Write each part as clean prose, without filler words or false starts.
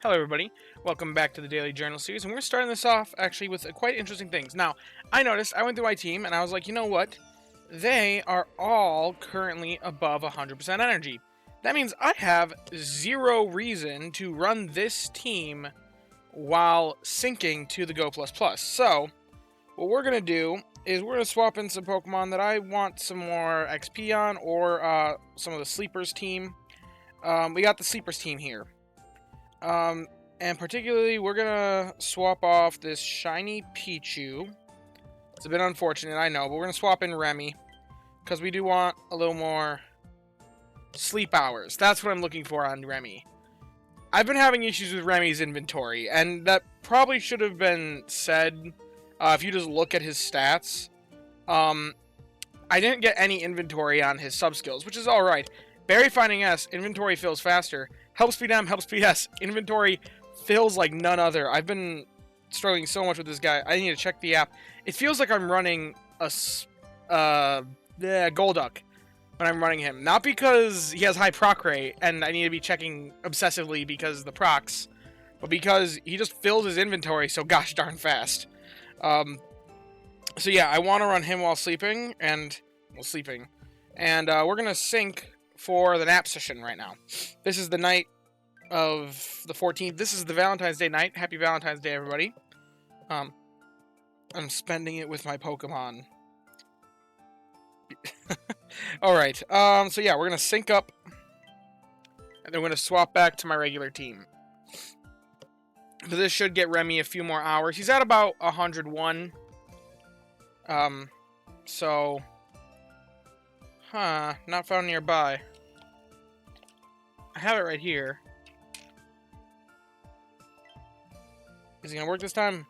Hello everybody, welcome back to the Daily Journal series, and we're starting this off actually with quite interesting things. Now, I noticed, I went through my team, and I was like, you know what? They are all currently above 100% energy. That means I have zero reason to run this team while syncing to the Go++. So, what we're going to do is we're going to swap in some Pokemon that I want some more XP on, or some of the Sleepers team. We got the Sleepers team here. And particularly, we're gonna swap off this shiny Pichu. It's a bit unfortunate, I know, but we're gonna swap in Remy, because we do want a little more sleep hours. That's what I'm looking for on Remy. I've been having issues with Remy's inventory, and that probably should have been said if you just look at his stats. I didn't get any inventory on his sub-skills, which is alright. Berry Finding S, inventory fills faster. Help Speed M, Help Speed S, inventory fills like none other. I've been struggling so much with this guy. I need to check the app. It feels like I'm running a Golduck when I'm running him. Not because he has high proc rate, and I need to be checking obsessively because of the procs, but because he just fills his inventory so gosh darn fast. So yeah, I want to run him while sleeping, and we're gonna sync for the nap session right now. This is the night of the 14th. This is the Valentine's Day night. Happy Valentine's Day, everybody. I'm spending it with my Pokemon. Alright, so yeah, we're gonna sync up, and then we're gonna swap back to my regular team. But this should get Remy a few more hours. He's at about 101. So... not found nearby. I have it right here. Is it gonna work this time?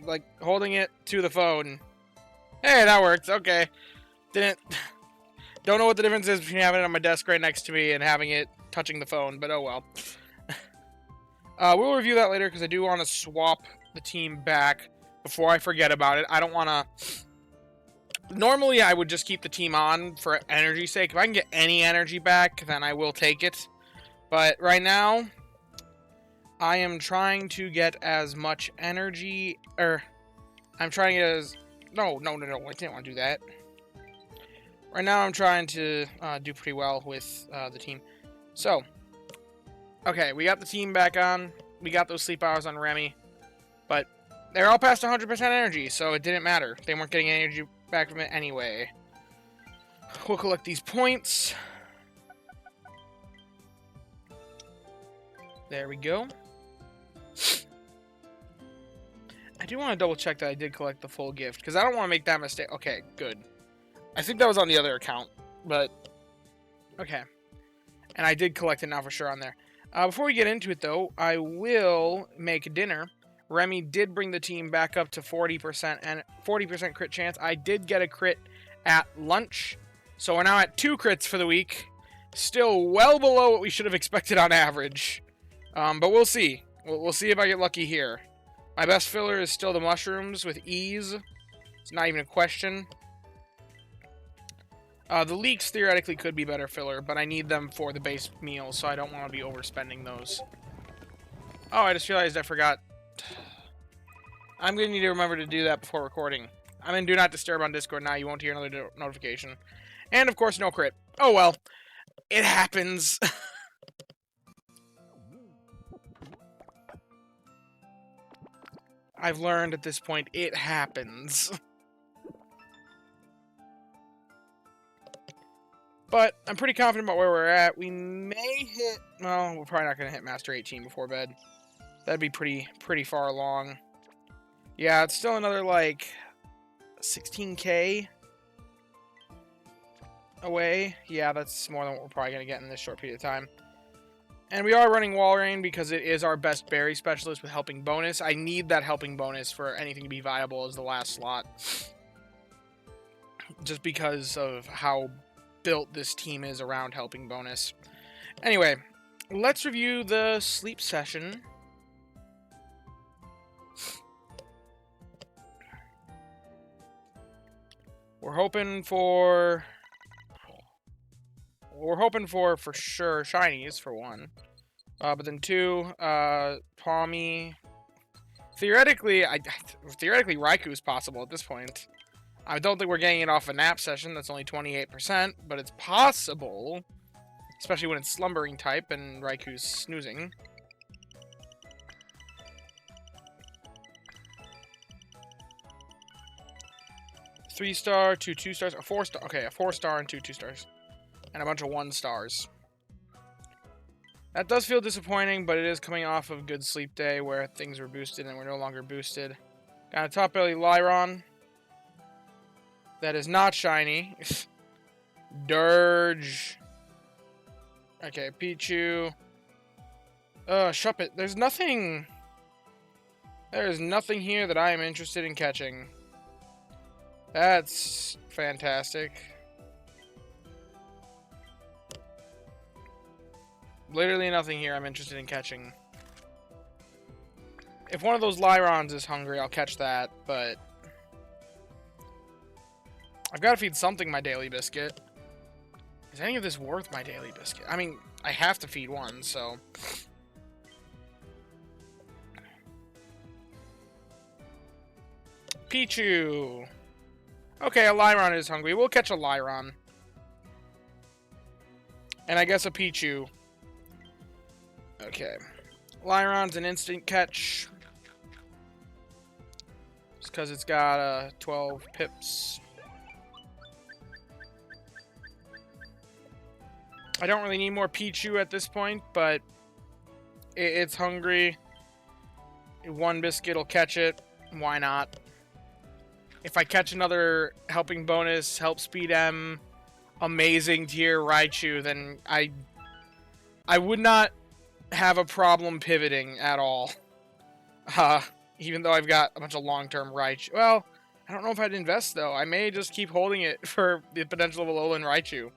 Like, holding it to the phone. Hey, that worked. Okay. Don't know what the difference is between having it on my desk right next to me and having it touching the phone, but oh well. We'll review that later because I do want to swap the team back before I forget about it. I don't want to... Normally, I would just keep the team on for energy's sake. If I can get any energy back, then I will take it. But right now, I am trying to get as much energy... I'm trying to get as... No, I didn't want to do that. Right now, I'm trying to do pretty well with the team. So, okay, we got the team back on. We got those sleep hours on Remy. But they're all past 100% energy, so it didn't matter. They weren't getting any energy back from it anyway. We'll collect these points. There we go. I do want to double check that I did collect the full gift, because I don't want to make that mistake. Okay, good. I think that was on the other account, but... Okay. And I did collect it now for sure on there. Before we get into it, though, I will make dinner. Remy did bring the team back up to 40% and 40% crit chance. I did get a crit at lunch, so we're now at 2 crits for the week. Still well below what we should have expected on average. But we'll see. We'll see if I get lucky here. My best filler is still the mushrooms with ease. It's not even a question. The leeks theoretically could be better filler, but I need them for the base meal, so I don't want to be overspending those. Oh, I just realized I forgot. I'm going to need to remember to do that before recording. I'm in Do Not Disturb on Discord now. You won't hear another notification. And, of course, no crit. Oh, well. It happens. I've learned at this point, it happens. But I'm pretty confident about where we're at. We may hit... Well, we're probably not going to hit Master 18 before bed. That'd be pretty far along. Yeah, it's still another, like, 16k away. Yeah, that's more than what we're probably going to get in this short period of time. And we are running Walrein because it is our best berry specialist with helping bonus. I need that helping bonus for anything to be viable as the last slot. Just because of how built this team is around helping bonus. Anyway, let's review the sleep session. We're hoping for sure shinies for one. But then 2, Palmy. Theoretically, theoretically Raikou is possible at this point. I don't think we're getting it off a nap session. That's only 28%, but it's possible. Especially when it's slumbering type and Raikou's snoozing. Three-star, 2 2-stars, a 4-star. Okay, a 4-star and 2 2-stars. And a bunch of 1-stars. That does feel disappointing, but it is coming off of Good Sleep Day where things were boosted and we're no longer boosted. Got a top belly Lyron. That is not shiny. Dirge. Okay, Pichu. Shuppet. There's nothing. There is nothing here that I am interested in catching. That's fantastic. Literally nothing here I'm interested in catching. If one of those Lyrons is hungry, I'll catch that, but I've got to feed something my daily biscuit. Is any of this worth my daily biscuit? I mean, I have to feed one, so. Pichu. Okay, a Lyron is hungry. We'll catch a Lyron. And I guess a Pichu. Okay. Lyron's an instant catch. Just because it's got 12 pips. I don't really need more Pichu at this point, but it's hungry. One biscuit will catch it. Why not? If I catch another helping bonus, help speed M, amazing tier Raichu, then I would not have a problem pivoting at all. Even though I've got a bunch of long-term Raichu. Well, I don't know if I'd invest, though. I may just keep holding it for the potential of a Alolan Raichu.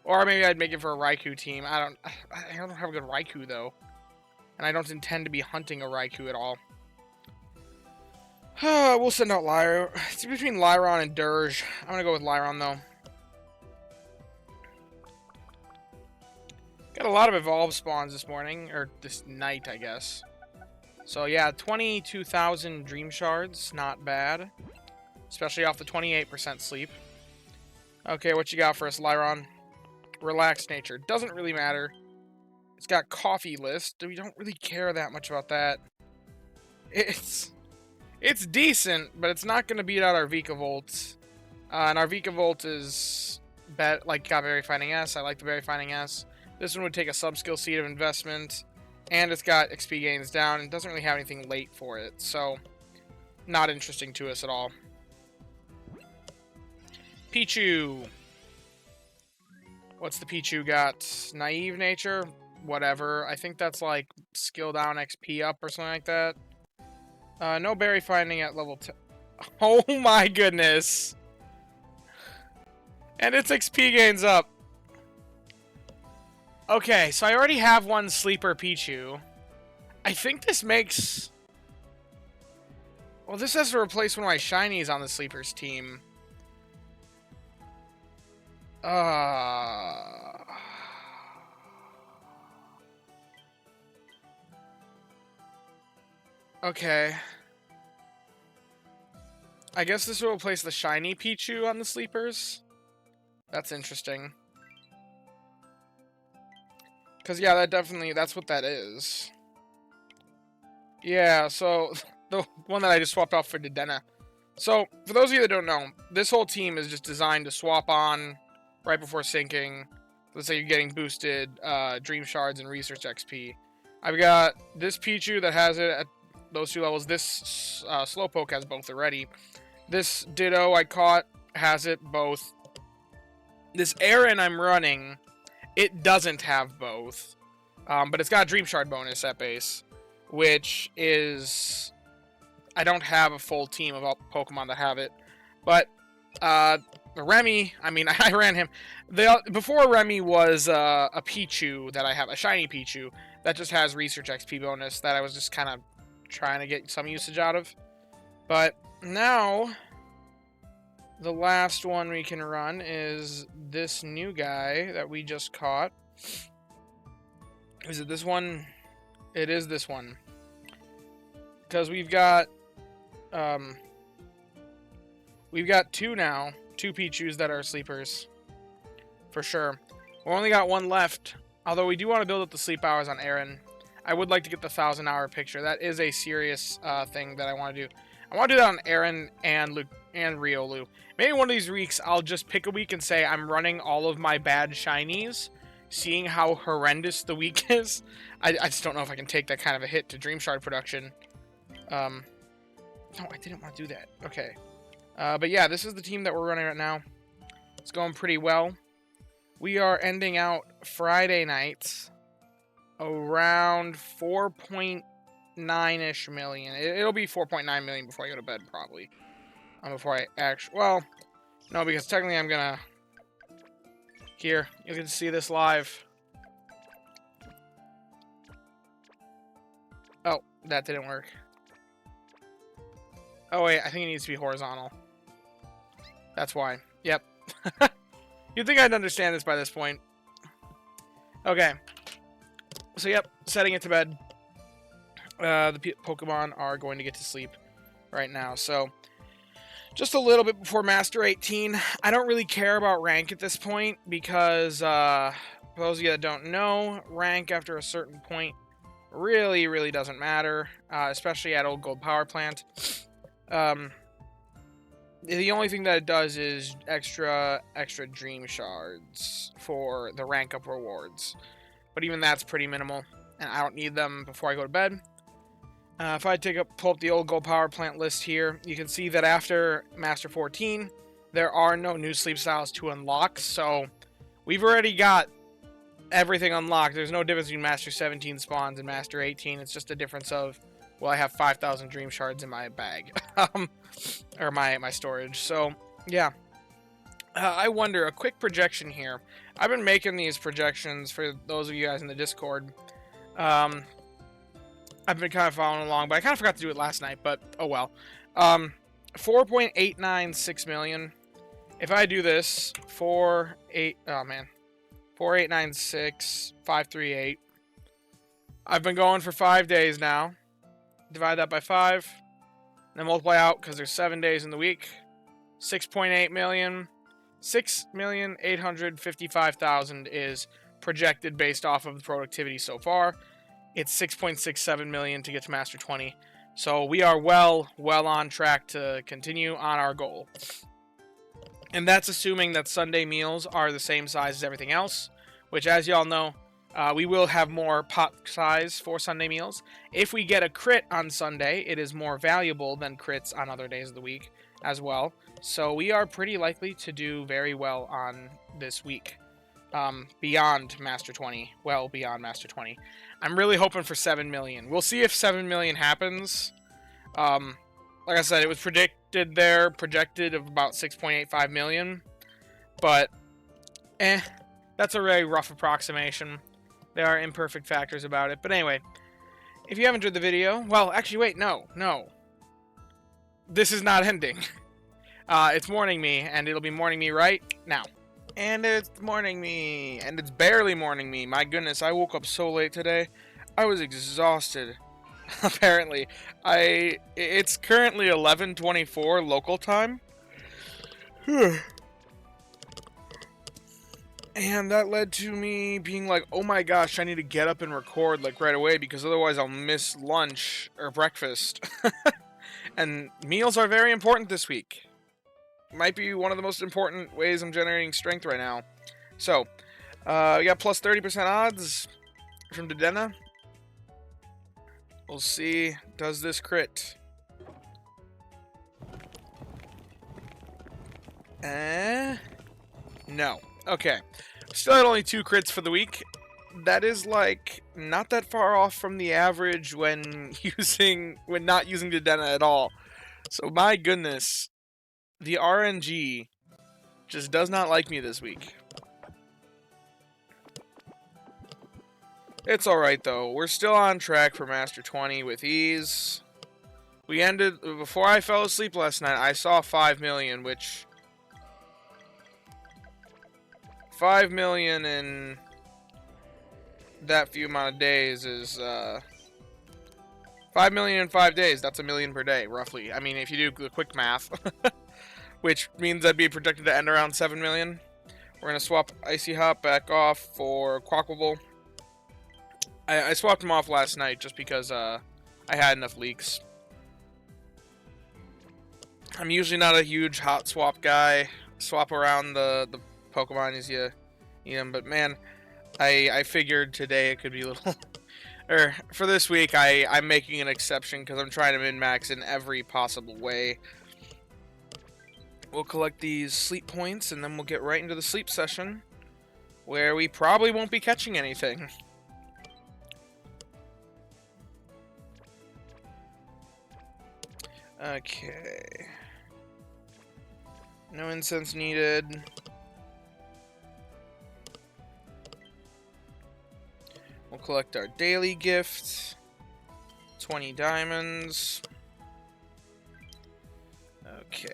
Or maybe I'd make it for a Raikou team. I don't have a good Raikou, though. And I don't intend to be hunting a Raikou at all. We'll send out Lyron. It's between Lyron and Dirge. I'm going to go with Lyron, though. Got a lot of Evolve spawns this morning. Or this night, I guess. So, yeah, 22,000 Dream Shards. Not bad. Especially off the 28% sleep. Okay, what you got for us, Lyron? Relaxed nature. Doesn't really matter. It's got coffee list. We don't really care that much about that. It's decent, but it's not going to beat out our Vikavolt. And our Vikavolt is got Berry Finding S. I like the Berry Finding S. This one would take a sub-skill seed of investment. And it's got XP gains down. And doesn't really have anything late for it. So, not interesting to us at all. Pichu. What's the Pichu got? Naive nature? Whatever. I think that's like skill down XP up or something like that. No berry finding at level 10. Oh my goodness. And its XP gains up. Okay, so I already have one sleeper Pichu. I think this makes... Well, this has to replace one of my shinies on the sleepers team. Okay. I guess this will replace the shiny Pichu on the sleepers. That's interesting. Because, yeah, that's what that is. Yeah, so, the one that I just swapped off for Dedenne. So, for those of you that don't know, this whole team is just designed to swap on right before sinking. Let's say you're getting boosted Dream Shards and Research XP. I've got this Pichu that has it at those 2 levels. This Slowpoke has both already. This Ditto I caught has it both. This Aaron I'm running, it doesn't have both. But it's got a Dream Shard bonus at base, which is... I don't have a full team of all Pokemon that have it. But Remy, I mean, I ran him. Before Remy was a Pichu that I have, a shiny Pichu, that just has Research XP bonus that I was just kind of trying to get some usage out of. But now, the last one we can run is this new guy that we just caught. Is it this one? It is this one. Because we've got two now. Two Pichus that are sleepers. For sure. We only got one left. Although we do want to build up the sleep hours on Aaron. I would like to get the 1,000-hour picture. That is a serious thing that I want to do. I want to do that on Aaron and Luke and Riolu. Maybe one of these weeks I'll just pick a week and say I'm running all of my bad shinies, seeing how horrendous the week is. I just don't know if I can take that kind of a hit to Dream Shard production. No, I didn't want to do that. Okay. But yeah, this is the team that we're running right now. It's going pretty well. We are ending out Friday night around 4.9-ish million. It'll be 4.9 million before I go to bed, probably. Before I actually... Well, no, because technically I'm gonna... Here, you can see this live. Oh, that didn't work. Oh, wait, I think it needs to be horizontal. That's why. Yep. You'd think I'd understand this by this point. Okay. So, yep, setting it to bed. The Pokemon are going to get to sleep right now. So, just a little bit before Master 18. I don't really care about rank at this point because, for those of you that don't know, rank after a certain point really, really doesn't matter, especially at Old Gold Power Plant. The only thing that it does is extra Dream Shards for the rank up rewards. But even that's pretty minimal, and I don't need them before I go to bed. If I pull up the Old Gold Power Plant list here, you can see that after Master 14, there are no new sleep styles to unlock, so we've already got everything unlocked. There's no difference between Master 17 spawns and Master 18. It's just a difference of, well, I have 5,000 Dream Shards in my bag, or my storage. So, yeah. I wonder, a quick projection here. I've been making these projections for those of you guys in the Discord. I've been kind of following along, but I kind of forgot to do it last night, but oh well. 4.896 million. If I do this, 4.896,538. I've been going for 5 days now. Divide that by 5. Then multiply out, because there's 7 days in the week. 6.8 million. 6,855,000 is projected based off of the productivity so far. It's 6.67 million to get to Master 20. So we are well on track to continue on our goal. And that's assuming that Sunday meals are the same size as everything else, which, as y'all know, we will have more pot size for Sunday meals. If we get a crit on Sunday, it is more valuable than crits on other days of the week as well. So we are pretty likely to do very well on this week. Beyond Master 20. Well, beyond Master 20. I'm really hoping for 7 million. We'll see if 7 million happens. Like I said, it was projected of about 6.85 million. But, that's a very rough approximation. There are imperfect factors about it. But anyway, if you haven't enjoyed the video... Well, actually, wait, no. This is not ending. It's morning me, and it'll be morning me right now. And it's morning me, and it's barely morning me. My goodness, I woke up so late today. I was exhausted. Apparently, it's currently 11:24 local time. And that led to me being like, oh my gosh, I need to get up and record like right away because otherwise I'll miss lunch or breakfast. And meals are very important this week. Might be one of the most important ways I'm generating strength right now. So, we got plus 30% odds from Dedenne. We'll see. Does this crit? No. Okay. Still had only 2 crits for the week. That is, like, not that far off from the average when not using Dedenne at all. So, my goodness. The RNG just does not like me this week. It's alright, though. We're still on track for Master 20 with ease. We ended... Before I fell asleep last night, I saw 5 million, which... 5 million in that few amount of days is 5 million in 5 days, that's a million per day, roughly. I mean, if you do the quick math, which means I'd be projected to end around 7 million. We're going to swap Icy Hop back off for Quackable. I swapped him off last night just because I had enough leaks. I'm usually not a huge hot swap guy. Swap around the Pokemon as you need them, but man, I figured today it could be a little... or for this week, I'm making an exception because I'm trying to min-max in every possible way. We'll collect these sleep points, and then we'll get right into the sleep session, where we probably won't be catching anything. Okay. No incense needed. We'll collect our daily gift. 20 diamonds. Okay.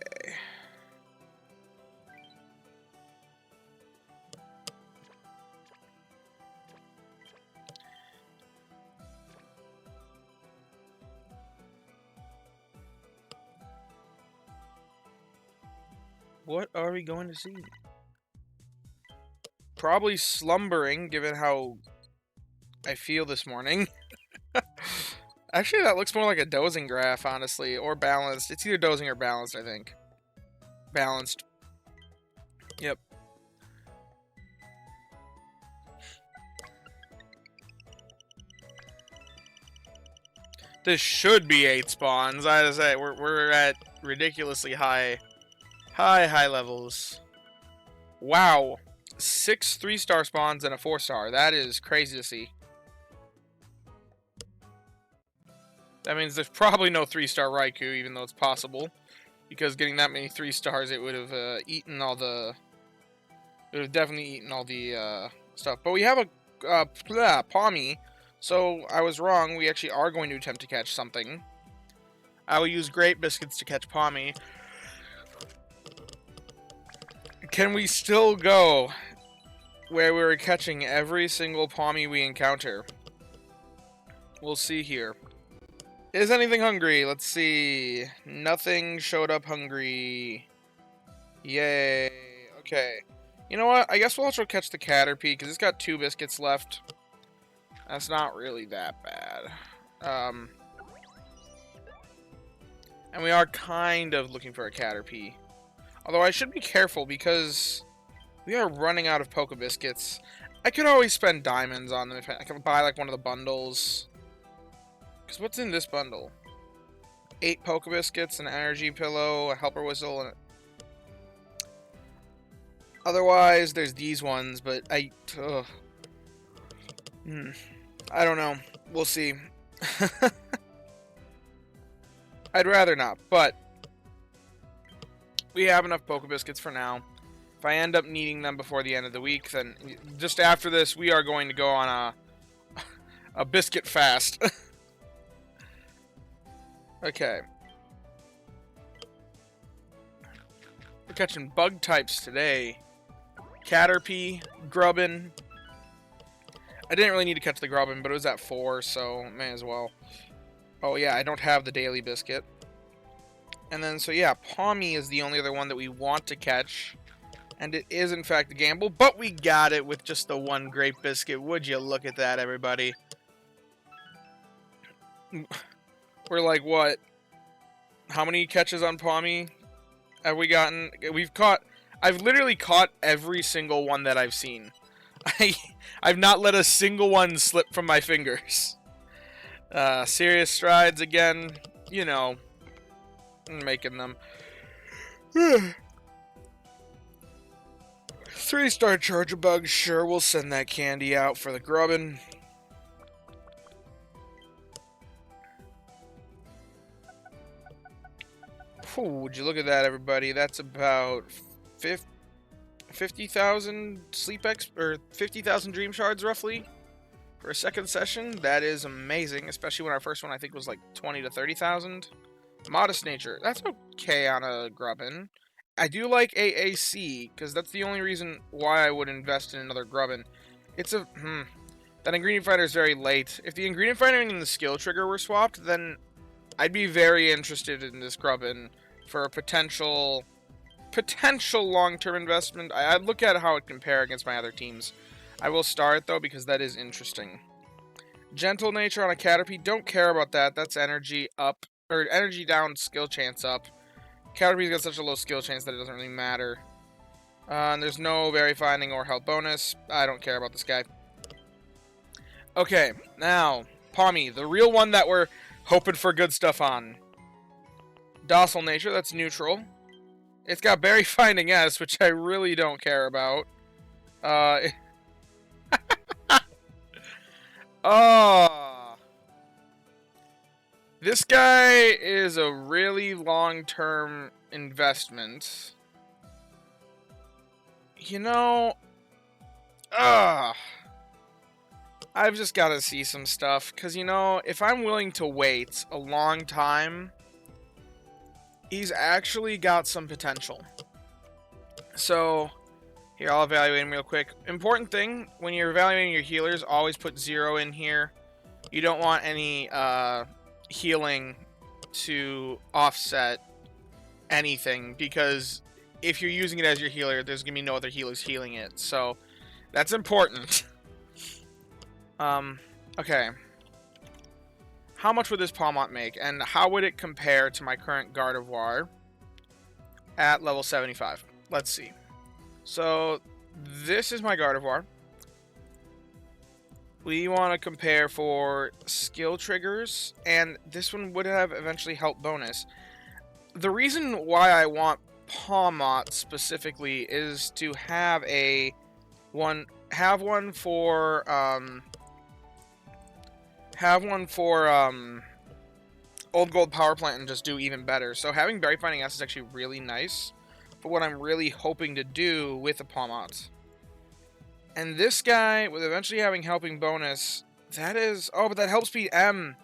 What are we going to see? Probably slumbering, given how I feel this morning. Actually, that looks more like a dozing graph, honestly, or balanced. It's either dozing or balanced, I think. Balanced. Yep. This should be 8 spawns. I had to say, we're at ridiculously high levels. Wow. 6 3-star spawns and a 4-star. That is crazy to see. That means there's probably no 3-star Raikou, even though it's possible. Because getting that many 3 stars, it would have eaten all the... It would have definitely eaten all the stuff. But we have a Pawmy, so I was wrong. We actually are going to attempt to catch something. I will use Great Biscuits to catch Pawmy. Can we still go where we're catching every single Pawmy we encounter? We'll see here. Is anything hungry? Let's see. Nothing showed up hungry. Yay. Okay. You know what? I guess we'll also catch the Caterpie, because it's got 2 biscuits left. That's not really that bad. And we are kind of looking for a Caterpie. Although I should be careful, because we are running out of Poke Biscuits. I could always spend diamonds on them if I can buy like one of the bundles. Because what's in this bundle? 8 Poke Biscuits, an energy pillow, a helper whistle, and otherwise there's these ones, but I don't know. We'll see. I'd rather not, but we have enough Poke Biscuits for now. If I end up needing them before the end of the week, then just after this, we are going to go on a biscuit fast. Okay. We're catching bug types today. Caterpie, Grubbin. I didn't really need to catch the Grubbin, but it was at 4, so may as well. Oh yeah, I don't have the daily biscuit. And then, so yeah, Pawmy is the only other one that we want to catch. And it is, in fact, a gamble, but we got it with just the 1 Great Biscuit. Would you look at that, everybody? We're like, what? How many catches on Pawmy have we gotten? I've literally caught every single one that I've seen. I've not let a single one slip from my fingers. Serious strides again, you know, making them. 3-star Charjabug, sure, we'll send that candy out for the Grubbin. Ooh, would you look at that, everybody? That's about 50,000 sleep or 50,000 dream shards, roughly, for a second session. That is amazing, especially when our first one, I think, was like 20 to 30,000. Modest nature. That's okay on a Grubbin. I do like AAC, because that's the only reason why I would invest in another Grubbin. It's a... That ingredient finder is very late. If the ingredient finder and the skill trigger were swapped, then I'd be very interested in this Grubbin for a potential long-term investment. I'd look at how it compare against my other teams. I will star it though because that is interesting. Gentle nature on a Caterpie, don't care about that. That's energy up, or energy down, skill chance up. Caterpie's got such a low skill chance that it doesn't really matter. And there's no berry finding or health bonus. I don't care about this guy. Okay, now, Pawmy, the real one that we're hoping for good stuff on. Docile nature, that's neutral. It's got berry finding S, which I really don't care about. Oh. This guy is a really long-term investment. You know, I've just got to see some stuff. Because, you know, if I'm willing to wait a long time, he's actually got some potential. So, here, I'll evaluate him real quick. Important thing, when you're evaluating your healers, always put 0 in here. You don't want any healing to offset anything, because if you're using it as your healer, there's going to be no other healers healing it. So, that's important. Okay. How much would this pawmot make, and how would it compare to my current Gardevoir at level 75? Let's see. So, this is my Gardevoir. We want to compare for skill triggers, and this one would have eventually help bonus. The reason why I want Pawmot specifically is to have one for Old Gold Power Plant and just do even better. So having Berry Finding S is actually really nice for what I'm really hoping to do with a Pawmot. And this guy, with eventually having helping bonus, that is... Oh, but that help speed M.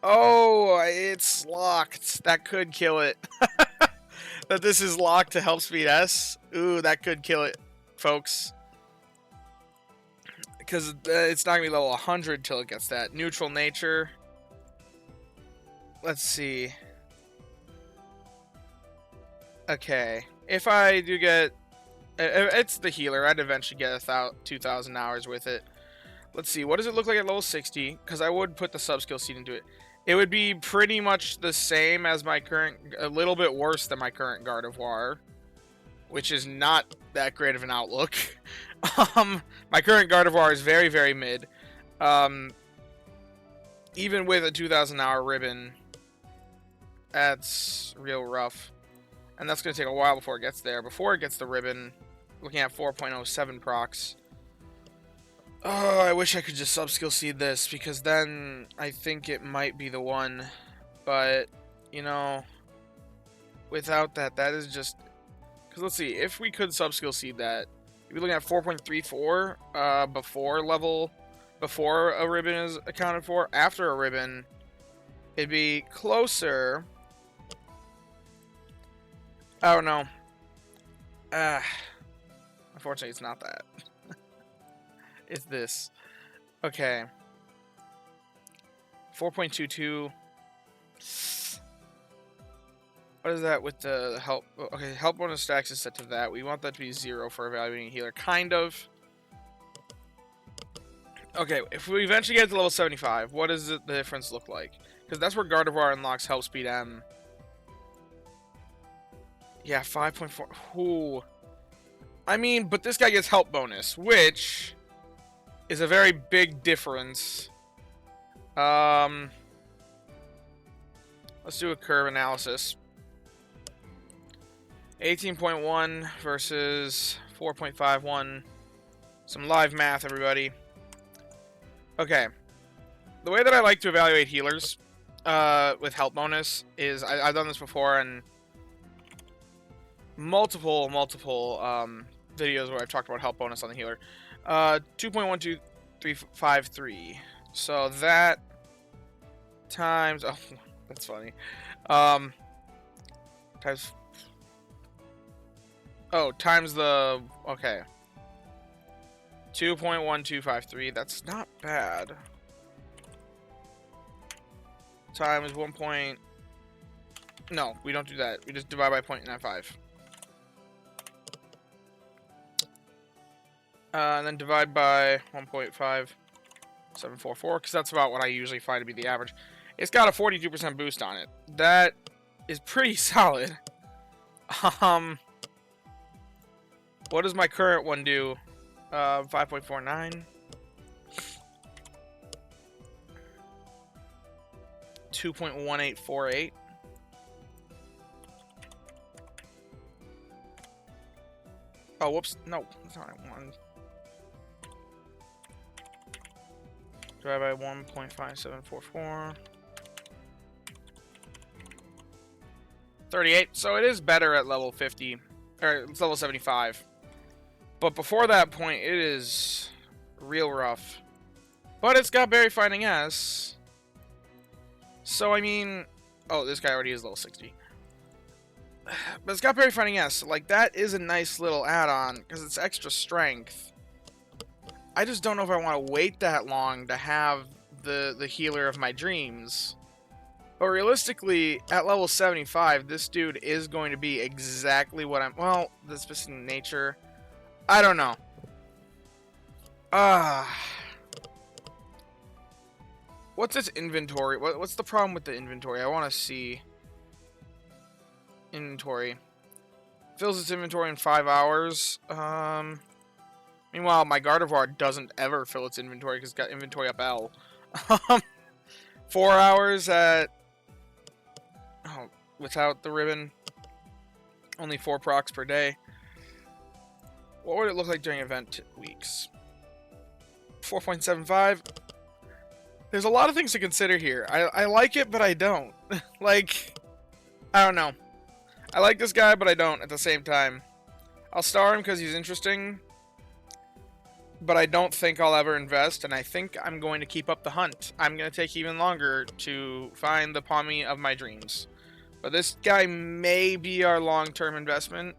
Oh, it's locked. That could kill it. That this is locked to help speed S. Ooh, that could kill it, folks. Because it's not going to be level 100 till it gets that. Neutral nature. Let's see. Okay. If I do get... It's the healer. I'd eventually get 2,000 hours with it. Let's see. What does it look like at level 60? Because I would put the sub-skill seed into it. It would be pretty much the same as my current... A little bit worse than my current Gardevoir. Which is not that great of an outlook. My current Gardevoir is very, very mid. Even with a 2,000 hour ribbon, that's real rough. And that's going to take a while before it gets there. Before it gets the ribbon, looking at 4.07 procs. Oh, I wish I could just sub-skill seed this, because then I think it might be the one. But, you know, without that, that is just... Because let's see, if we could sub-skill seed that, you'd be looking at 4.34 before a ribbon is accounted for. After a ribbon, it'd be closer. I don't know. Unfortunately, it's not that. It's this. Okay. 4.22. What is that with the help? Okay, help bonus stacks is set to that. We want that to be 0 for evaluating a healer. Kind of. Okay, if we eventually get to level 75, what does the difference look like? Because that's where Gardevoir unlocks help speed M. Yeah, 5.4. Ooh. I mean, but this guy gets help bonus, which is a very big difference. Let's do a curve analysis. 18.1 versus 4.51. Some live math, everybody. Okay. The way that I like to evaluate healers with help bonus is... I've done this before in multiple videos where I've talked about help bonus on the healer. 2.12353. So that times... Oh, that's funny. Times... Oh, times the... Okay. 2.1253. That's not bad. Time is 1 point. No, we don't do that. We just divide by 0.95. And then divide by 1.5744, because that's about what I usually find to be the average. It's got a 42% boost on it. That is pretty solid. What does my current one do? 5.49. 2.1848. Oh, whoops. No, that's not what I wanted. Divide by 1.5744. 38. So it is better at level 50. Or it's level 75. But before that point, it is real rough. But it's got Berry Finding S. So, I mean... Oh, this guy already is level 60. But it's got Berry Finding S. Like, that is a nice little add-on, because it's extra strength. I just don't know if I want to wait that long to have the healer of my dreams. But realistically, at level 75, this dude is going to be exactly what I'm... Well, the specific nature... I don't know. What's its inventory? What's the problem with the inventory? I want to see... Inventory. Fills its inventory in 5 hours. Meanwhile, my Gardevoir doesn't ever fill its inventory because it's got inventory up L. 4 hours at... Oh, without the ribbon. Only 4 procs per day. What would it look like during event weeks? 4.75. There's a lot of things to consider here. I like it, but I don't. Like, I don't know. I like this guy, but I don't at the same time. I'll star him because he's interesting. But I don't think I'll ever invest, and I think I'm going to keep up the hunt. I'm going to take even longer to find the Pawmot of my dreams. But this guy may be our long-term investment.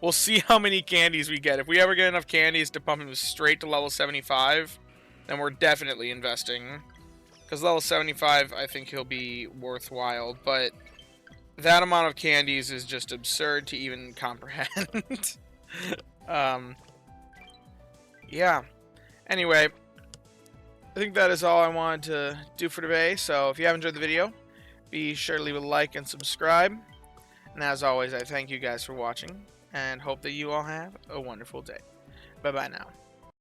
We'll see how many candies we get. If we ever get enough candies to pump him straight to level 75, then we're definitely investing. Because level 75, I think he'll be worthwhile, but... that amount of candies is just absurd to even comprehend. Yeah. Anyway, I think that is all I wanted to do for today. So if you have enjoyed the video, be sure to leave a like and subscribe. And as always, I thank you guys for watching and hope that you all have a wonderful day. Bye-bye now.